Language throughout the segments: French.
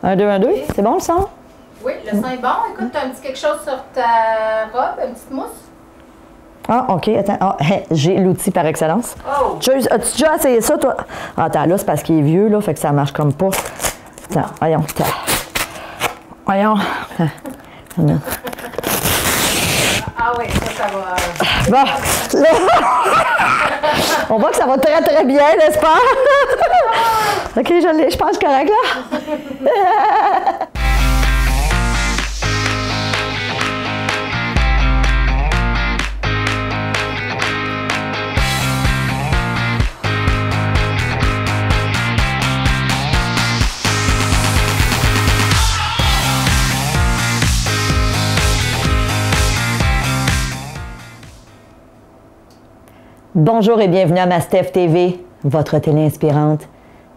1, 2, 1, 2. C'est bon le son? Oui, le son est bon. Écoute, tu as un petit quelque chose sur ta robe, une petite mousse? Ah, OK. Attends. Ah, j'ai l'outil par excellence. Oh! As-tu déjà essayé ça, toi? Ah, attends, là, c'est parce qu'il est vieux, là, fait que ça marche comme pas. Attends, voyons. Voyons. Ah oui, ça va. Bon, là, on voit que ça va très, très bien, n'est-ce pas? OK, je pense correct, là. Bonjour et bienvenue à Mastef TV, votre télé inspirante.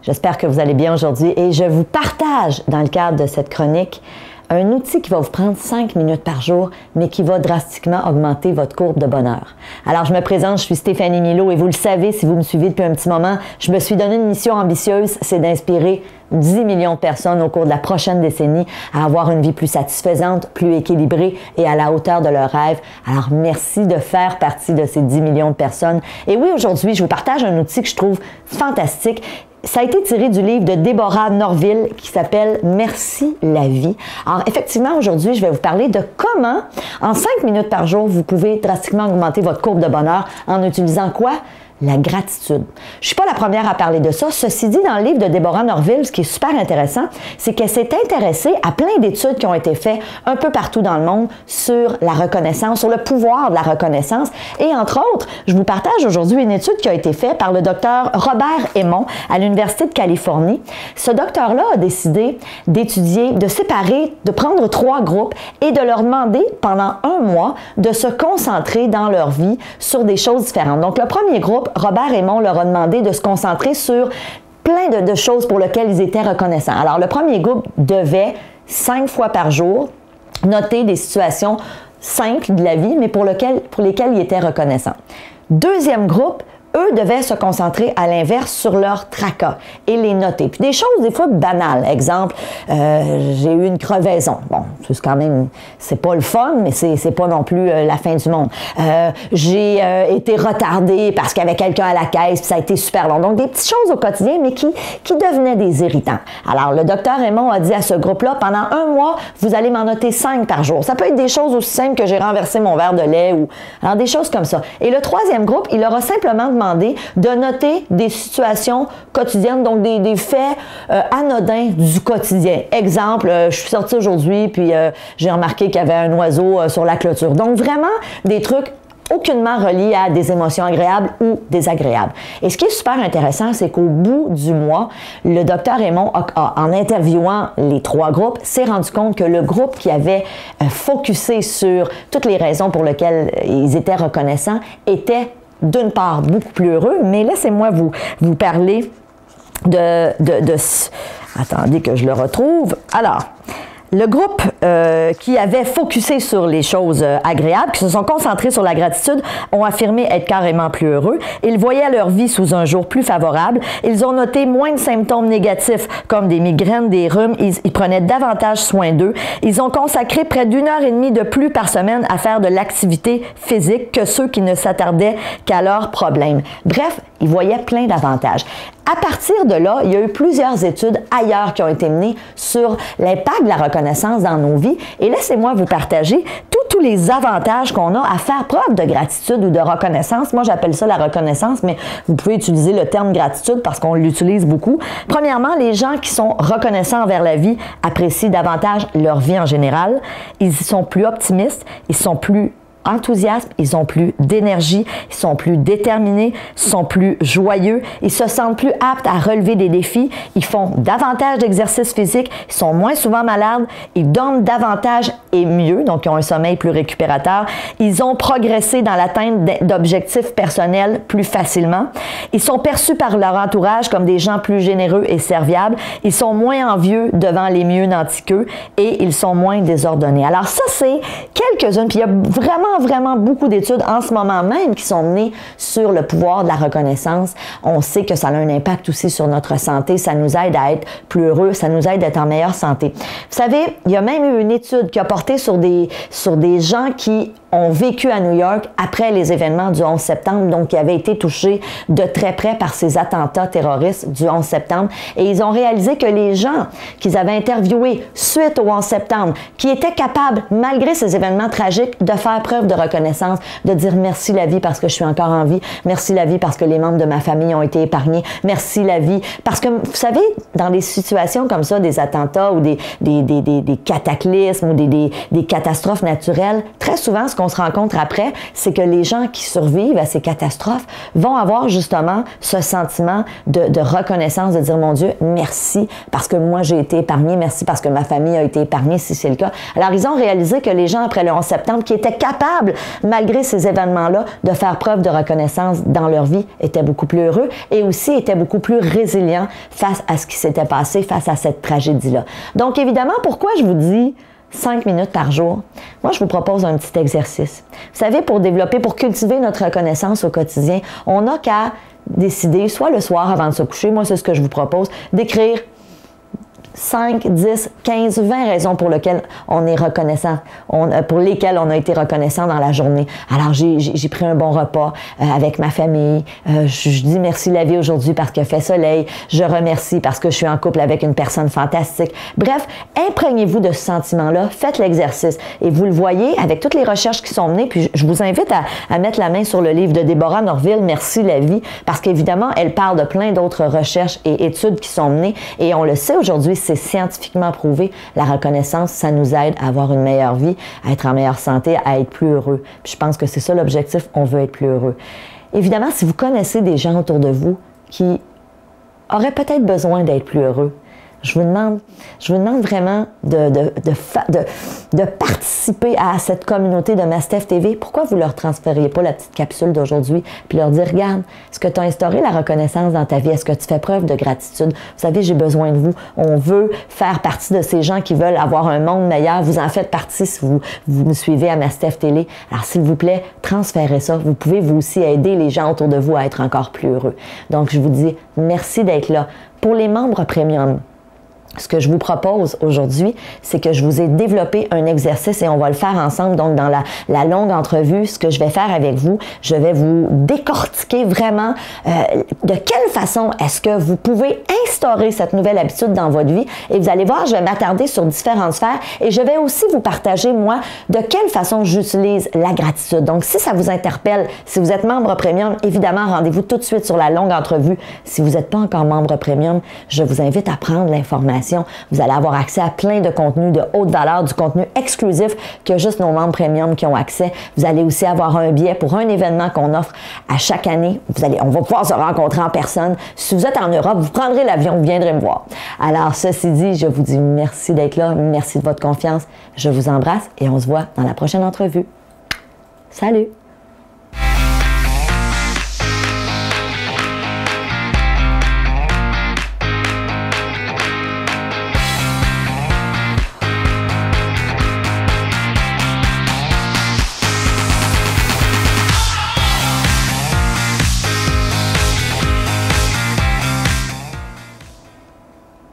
J'espère que vous allez bien aujourd'hui et je vous partage dans le cadre de cette chronique un outil qui va vous prendre 5 minutes par jour, mais qui va drastiquement augmenter votre courbe de bonheur. Alors, je me présente, je suis Stéphanie Milot et vous le savez, si vous me suivez depuis un petit moment, je me suis donné une mission ambitieuse, c'est d'inspirer 10 millions de personnes au cours de la prochaine décennie à avoir une vie plus satisfaisante, plus équilibrée et à la hauteur de leurs rêves. Alors, merci de faire partie de ces 10 millions de personnes. Et oui, aujourd'hui, je vous partage un outil que je trouve fantastique. Ça a été tiré du livre de Deborah Norville qui s'appelle « Merci la vie ». Alors, effectivement, aujourd'hui, je vais vous parler de comment, en 5 minutes par jour, vous pouvez drastiquement augmenter votre courbe de bonheur en utilisant quoi? La gratitude. Je suis pas la première à parler de ça. Ceci dit, dans le livre de Deborah Norville, ce qui est super intéressant, c'est qu'elle s'est intéressée à plein d'études qui ont été faites un peu partout dans le monde sur la reconnaissance, sur le pouvoir de la reconnaissance. Et entre autres, je vous partage aujourd'hui une étude qui a été faite par le docteur Robert Emond à l'Université de Californie. Ce docteur-là a décidé d'étudier, de séparer, de prendre 3 groupes et de leur demander pendant 1 mois de se concentrer dans leur vie sur des choses différentes. Donc, le premier groupe, Robert Emond leur a demandé de se concentrer sur plein de choses pour lesquelles ils étaient reconnaissants. Alors, le premier groupe devait 5 fois par jour noter des situations simples de la vie, mais pour lesquelles ils étaient reconnaissants. Deuxième groupe, eux devaient se concentrer à l'inverse sur leur tracas et les noter. Puis des choses des fois banales. Exemple, j'ai eu une crevaison. Bon, c'est quand même, c'est pas le fun, mais c'est pas non plus la fin du monde. J'ai été retardée parce qu'il y avait quelqu'un à la caisse, puis ça a été super long. Donc des petites choses au quotidien, mais qui devenaient des irritants. Alors le docteur Emond a dit à ce groupe-là, pendant 1 mois, vous allez m'en noter 5 par jour. Ça peut être des choses aussi simples que j'ai renversé mon verre de lait ou alors des choses comme ça. Et le troisième groupe, il leur a simplement demandé de noter des situations quotidiennes, donc des faits anodins du quotidien. Exemple, je suis sortie aujourd'hui puis j'ai remarqué qu'il y avait un oiseau sur la clôture. Donc vraiment des trucs aucunement reliés à des émotions agréables ou désagréables. Et ce qui est super intéressant, c'est qu'au bout du mois, le docteur Emond, en interviewant les 3 groupes, s'est rendu compte que le groupe qui avait focusé sur toutes les raisons pour lesquelles ils étaient reconnaissants était d'une part beaucoup plus heureux, mais laissez-moi vous parler attendez que je le retrouve. Alors, le groupe qui avait focusé sur les choses agréables, qui se sont concentrés sur la gratitude, ont affirmé être carrément plus heureux. Ils voyaient leur vie sous un jour plus favorable. Ils ont noté moins de symptômes négatifs comme des migraines, des rhumes. Ils prenaient davantage soin d'eux. Ils ont consacré près d'1 heure et demie de plus par semaine à faire de l'activité physique que ceux qui ne s'attardaient qu'à leurs problèmes. Bref, ils voyaient plein d'avantages. À partir de là, il y a eu plusieurs études ailleurs qui ont été menées sur l'impact de la reconnaissance dans nos vies. Et laissez-moi vous partager tous les avantages qu'on a à faire preuve de gratitude ou de reconnaissance. Moi, j'appelle ça la reconnaissance, mais vous pouvez utiliser le terme gratitude parce qu'on l'utilise beaucoup. Premièrement, les gens qui sont reconnaissants envers la vie apprécient davantage leur vie en général. Ils sont plus optimistes, ils sont plus enthousiasme, ils ont plus d'énergie, ils sont plus déterminés, ils sont plus joyeux, ils se sentent plus aptes à relever des défis, ils font davantage d'exercices physiques, ils sont moins souvent malades, ils dorment davantage et mieux, donc ils ont un sommeil plus récupérateur, ils ont progressé dans l'atteinte d'objectifs personnels plus facilement, ils sont perçus par leur entourage comme des gens plus généreux et serviables, ils sont moins envieux devant les mieux nantis qu'eux et ils sont moins désordonnés. Alors ça, c'est quelques-unes, puis il y a vraiment vraiment, vraiment beaucoup d'études en ce moment même qui sont menées sur le pouvoir de la reconnaissance. On sait que ça a un impact aussi sur notre santé. Ça nous aide à être plus heureux. Ça nous aide à être en meilleure santé. Vous savez, il y a même eu une étude qui a porté sur des gens qui ont vécu à New York après les événements du 11 septembre, donc qui avaient été touchés de très près par ces attentats terroristes du 11 septembre. Et ils ont réalisé que les gens qu'ils avaient interviewés suite au 11 septembre, qui étaient capables, malgré ces événements tragiques, de faire preuve de reconnaissance, de dire merci la vie parce que je suis encore en vie, merci la vie parce que les membres de ma famille ont été épargnés, merci la vie. Parce que, vous savez, dans des situations comme ça, des attentats ou des cataclysmes ou des catastrophes naturelles, très souvent, ce qu'on se rencontre après, c'est que les gens qui survivent à ces catastrophes vont avoir justement ce sentiment de reconnaissance, de dire, mon Dieu, merci parce que moi j'ai été épargné, merci parce que ma famille a été épargnée, si c'est le cas. Alors, ils ont réalisé que les gens après le 11 septembre qui étaient capables, malgré ces événements-là, de faire preuve de reconnaissance dans leur vie, étaient beaucoup plus heureux et aussi étaient beaucoup plus résilients face à ce qui s'était passé, face à cette tragédie-là. Donc, évidemment, pourquoi je vous dis 5 minutes par jour? Moi, je vous propose un petit exercice. Vous savez, pour cultiver notre reconnaissance au quotidien, on n'a qu'à décider, soit le soir avant de se coucher, moi, c'est ce que je vous propose, d'écrire 5, 10, 15, 20 raisons pour lesquelles on est reconnaissant, pour lesquelles on a été reconnaissant dans la journée. Alors, j'ai pris un bon repas avec ma famille. Je dis merci la vie aujourd'hui parce qu'il fait soleil. Je remercie parce que je suis en couple avec une personne fantastique. Bref, imprégnez-vous de ce sentiment-là. Faites l'exercice. Et vous le voyez avec toutes les recherches qui sont menées. Puis, je vous invite à mettre la main sur le livre de Deborah Norville, Merci la vie, parce qu'évidemment, elle parle de plein d'autres recherches et études qui sont menées. Et on le sait aujourd'hui, c'est scientifiquement prouvé, la reconnaissance, ça nous aide à avoir une meilleure vie, à être en meilleure santé, à être plus heureux. Puis je pense que c'est ça l'objectif, on veut être plus heureux. Évidemment, si vous connaissez des gens autour de vous qui auraient peut-être besoin d'être plus heureux, je vous demande vraiment de participer à cette communauté de Mastef TV. Pourquoi vous ne leur transfériez pas la petite capsule d'aujourd'hui puis leur dire, regarde, est-ce que tu as instauré la reconnaissance dans ta vie? Est-ce que tu fais preuve de gratitude? Vous savez, j'ai besoin de vous. On veut faire partie de ces gens qui veulent avoir un monde meilleur. Vous en faites partie si vous me suivez à Mastef Télé. Alors, s'il vous plaît, transférez ça. Vous pouvez vous aussi aider les gens autour de vous à être encore plus heureux. Donc, je vous dis merci d'être là. Pour les membres premium, ce que je vous propose aujourd'hui, c'est que je vous ai développé un exercice et on va le faire ensemble. Donc, dans la longue entrevue, ce que je vais faire avec vous, je vais vous décortiquer vraiment de quelle façon est-ce que vous pouvez instaurer cette nouvelle habitude dans votre vie. Et vous allez voir, je vais m'attarder sur différentes sphères et je vais aussi vous partager, moi, de quelle façon j'utilise la gratitude. Donc, si ça vous interpelle, si vous êtes membre premium, évidemment, rendez-vous tout de suite sur la longue entrevue. Si vous n'êtes pas encore membre premium, je vous invite à prendre l'information. Vous allez avoir accès à plein de contenus de haute valeur, du contenu exclusif que juste nos membres premium qui ont accès. Vous allez aussi avoir un billet pour un événement qu'on offre à chaque année. On va pouvoir se rencontrer en personne. Si vous êtes en Europe, vous prendrez l'avion, vous viendrez me voir. Alors, ceci dit, je vous dis merci d'être là, merci de votre confiance. Je vous embrasse et on se voit dans la prochaine entrevue. Salut!